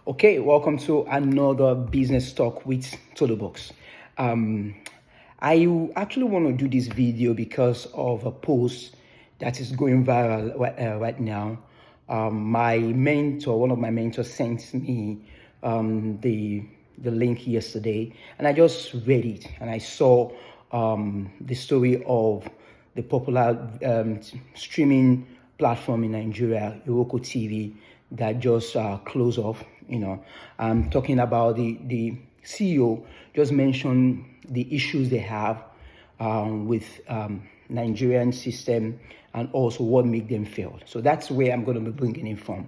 Okay, welcome to another business talk with Tolubox. I actually want to do this video because of a post that is going viral right now. My mentor, one of my mentors, sent me the link yesterday, and I just read it, and I saw the story of the popular streaming platform in Nigeria, IROKO TV, that just closed off. I'm talking about the CEO just mentioned the issues they have with Nigerian system and also what made them fail. So that's where I'm going to be bringing it from.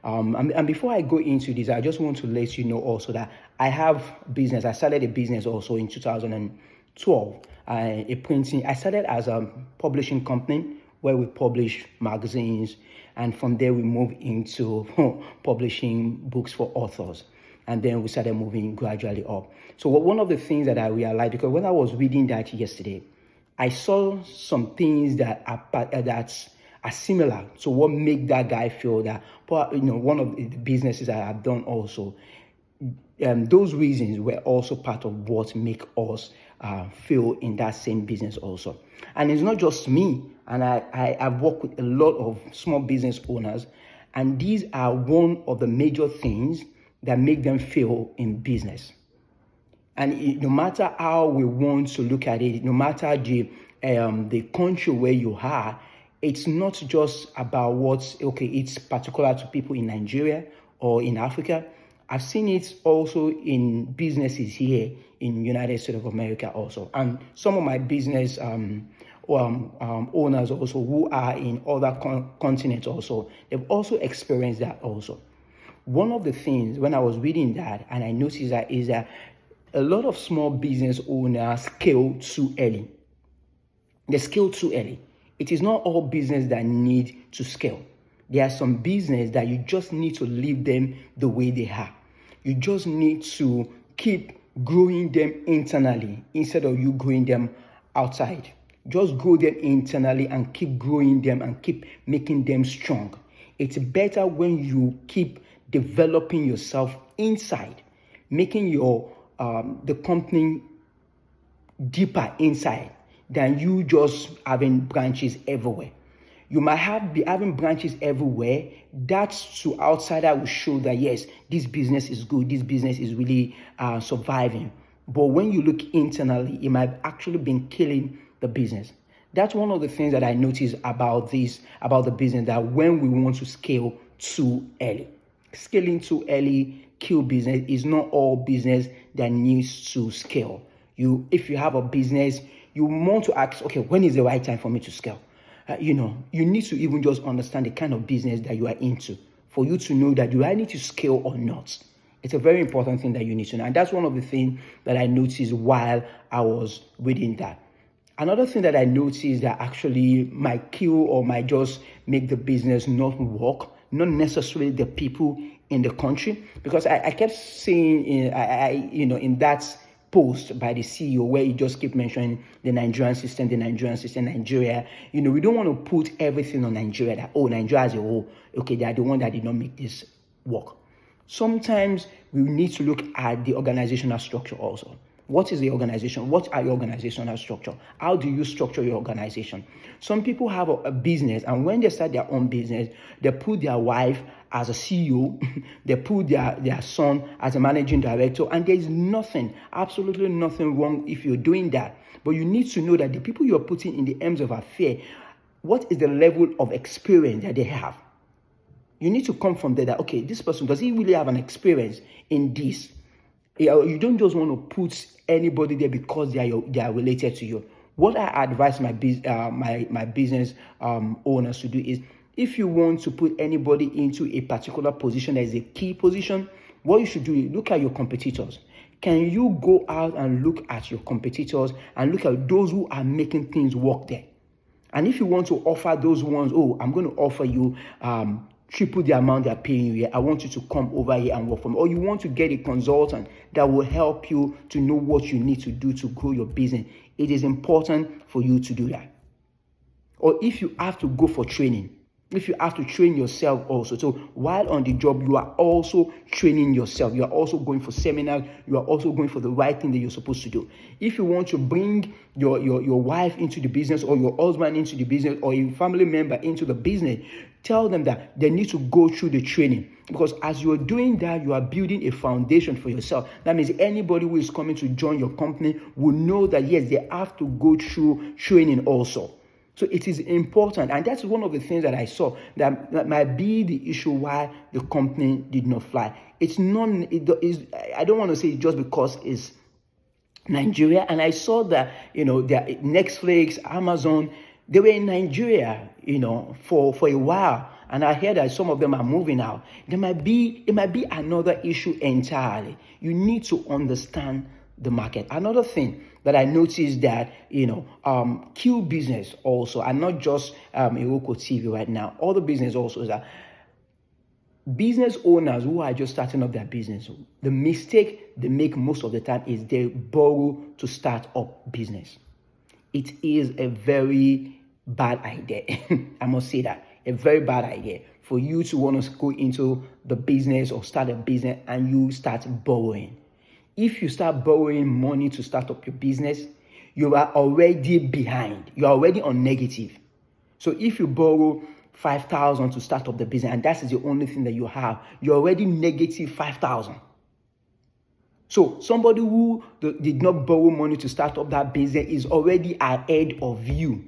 And before I go into this, I just want to let you know also that I have business. I started a business also in 2012. I started as a publishing company where we publish magazines, and from there we moved into publishing books for authors, and then we started moving gradually up. So one of the things that I realized, because when I was reading that yesterday, I saw some things that are similar to what made that guy feel that, one of the businesses that I've done also, those reasons were also part of what make us fail in that same business also. And it's not just me, and I've worked with a lot of small business owners, and these are one of the major things that make them fail in business. And no matter how we want to look at it, no matter the country where you are, it's not just about it's particular to people in Nigeria or in Africa. I've seen it also in businesses here in United States of America also. And some of my business owners also who are in other continents also, they've also experienced that also. One of the things when I was reading that, and I noticed that, is that a lot of small business owners scale too early. They scale too early. It is not all business that need to scale. There are some business that you just need to leave them the way they are. You just need to keep growing them internally instead of you growing them outside. Just grow them internally and keep growing them and keep making them strong. It's better when you keep developing yourself inside, making your the company deeper inside than you just having branches everywhere. You might be having branches everywhere. That to outsider will show that, yes, this business is good. This business is really surviving. But when you look internally, it might actually been killing the business. That's one of the things that I noticed about the business, that when we want to scale too early, scaling too early kill business. Is not all business that needs to scale. If you have a business, you want to ask, okay, when is the right time for me to scale? You need to even just understand the kind of business that you are into for you to know that do I need to scale or not. It's a very important thing that you need to know. And that's one of the things that I noticed while I was reading that. Another thing that I noticed that actually might kill or might just make the business not work, not necessarily the people in the country, because I kept seeing in that post by the CEO where he just kept mentioning the Nigerian system, Nigeria. We don't want to put everything on Nigeria, that, Nigeria as a whole, okay, they are the one that did not make this work. Sometimes we need to look at the organizational structure also. What is the organization? What are your organizational structure? How do you structure your organization? Some people have a business, and when they start their own business, they put their wife as a CEO, they put their son as a managing director, and there is absolutely nothing wrong if you're doing that. But you need to know that the people you're putting in the arms of affair, what is the level of experience that they have? You need to come from there that, okay, this person, does he really have an experience in this? You don't just want to put anybody there because they are related to you. What I advise my business owners to do is, if you want to put anybody into a particular position that is a key position, what you should do is look at your competitors. Can you go out and look at your competitors and look at those who are making things work there? And if you want to offer those ones, I'm going to offer you triple the amount they're paying you here, I want you to come over here and work for me. Or you want to get a consultant that will help you to know what you need to do to grow your business. It is important for you to do that. Or if you have to go for training, If you have to train yourself also. So while on the job, you are also training yourself. You are also going for seminars. You are also going for the right thing that you're supposed to do. If you want to bring your wife into the business, or your husband into the business, or a family member into the business, tell them that they need to go through the training. Because as you're doing that, you are building a foundation for yourself. That means anybody who is coming to join your company will know that, yes, they have to go through training also. So it is important, and that's one of the things that I saw that might be the issue why the company did not fly. It's not. I don't want to say just because it's Nigeria, and I saw that Netflix, Amazon, they were in Nigeria, for a while, and I heard that some of them are moving out. It might be another issue entirely. You need to understand the market. Another thing that I noticed that, Q business also, and not just IROKO TV right now, other business also, is that business owners who are just starting up their business, the mistake they make most of the time is they borrow to start up business. It is a very bad idea. I must say that. A very bad idea for you to want to go into the business or start a business and you start borrowing. If you start borrowing money to start up your business, you are already behind. You are already on negative. So if you borrow 5,000 to start up the business, and that is the only thing that you have, you're already negative 5,000. So somebody who did not borrow money to start up that business is already ahead of you.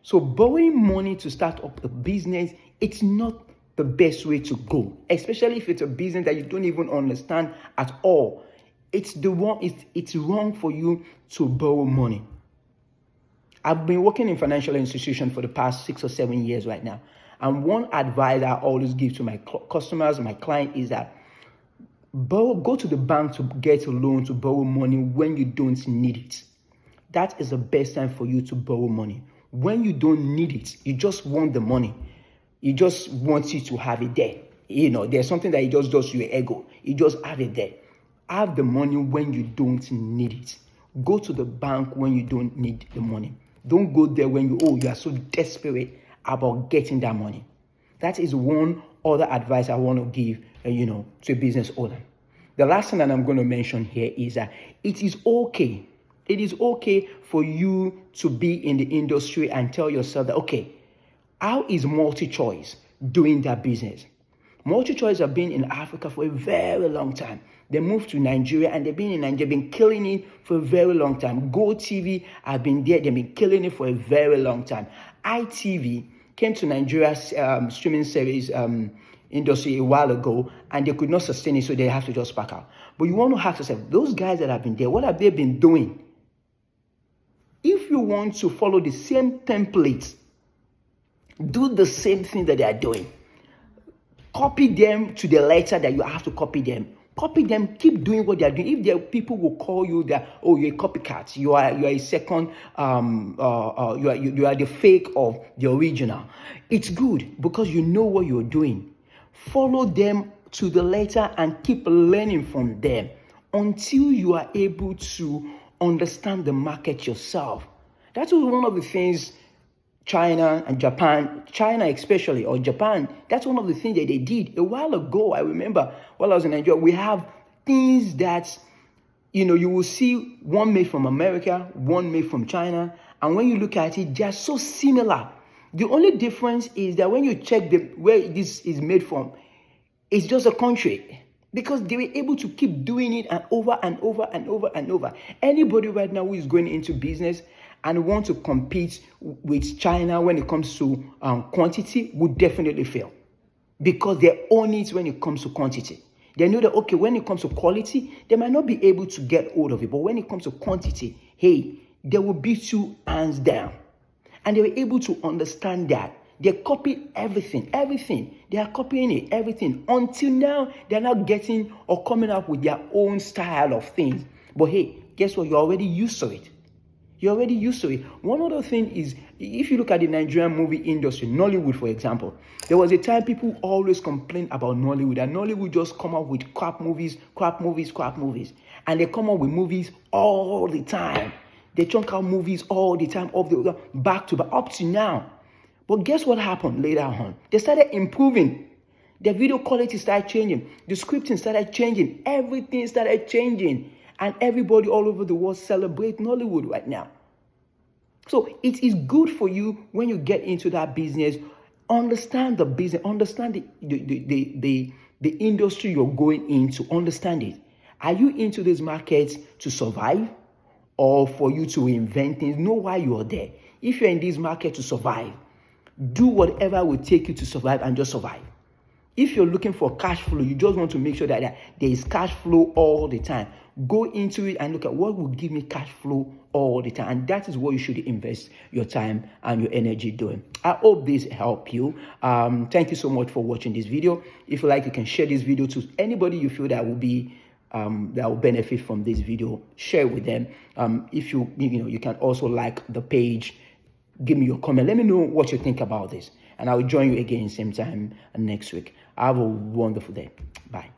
So borrowing money to start up a business, it's not the best way to go, especially if it's a business that you don't even understand at all. It's wrong for you to borrow money. I've been working in financial institutions for the past 6 or 7 years right now. And one advice I always give to my customers, my client, is that go to the bank to get a loan, to borrow money when you don't need it. That is the best time for you to borrow money. When you don't need it, you just want the money. You just want it to have it there. There's something that it just does to your ego. You just have it there. Have the money when you don't need it. Go to the bank when you don't need the money. Don't go there when you are so desperate about getting that money. That is one other advice I want to give, to a business owner. The last thing that I'm going to mention here is that it is okay. It is okay for you to be in the industry and tell yourself that, okay, how is MultiChoice doing that business? MultiChoice have been in Africa for a very long time. They moved to Nigeria and they've been in Nigeria, been killing it for a very long time. GoTV have been there, they've been killing it for a very long time. ITV came to Nigeria's streaming service industry a while ago and they could not sustain it, so they have to just pack out. But you want to ask yourself, those guys that have been there, what have they been doing? If you want to follow the same template, do the same thing that they are doing. Copy them to the letter that you have to copy them. Copy them, keep doing what they are doing. If there are people will call you that, oh, you're a copycat, you are a second, you are the fake of the original. It's good because you know what you're doing. Follow them to the letter and keep learning from them until you are able to understand the market yourself. That was one of the things China and Japan, China especially, or Japan, that's one of the things that they did. A while ago, I remember while I was in Nigeria, we have things that, you will see one made from America, one made from China. And when you look at it, they are so similar. The only difference is that when you check where this is made from, it's just a country. Because they were able to keep doing it and over and over and over and over. Anybody right now who is going into business and want to compete with China when it comes to quantity would definitely fail. Because they own it when it comes to quantity. They know that, okay, when it comes to quality, they might not be able to get hold of it. But when it comes to quantity, hey, they will beat you hands down. And they were able to understand that. They copy everything. They are copying it, everything. Until now, they're not getting or coming up with their own style of things. But hey, guess what? You're already used to it. One other thing is, if you look at the Nigerian movie industry, Nollywood, for example, there was a time people always complained about Nollywood, and Nollywood just come up with crap movies. And they come up with movies all the time. They chunk out movies all the time, back to back, up to now. But guess what happened later on? They started improving. The video quality started changing. The scripting started changing. Everything started changing. And everybody all over the world celebrates Nollywood right now. So it is good for you when you get into that business. Understand the business. Understand the industry you're going into. Understand it. Are you into these markets to survive or for you to invent things? Know why you are there. If you're in this market to survive, do whatever will take you to survive and just survive. If you're looking for cash flow, you just want to make sure that there is cash flow all the time. Go into it and look at what will give me cash flow all the time. And that is what you should invest your time and your energy doing. I hope this helped you. Thank you so much for watching this video. If you like, you can share this video to anybody you feel that will be that will benefit from this video. Share with them. If you can also like the page. Give me your comment. Let me know what you think about this. And I will join you again same time next week. Have a wonderful day. Bye.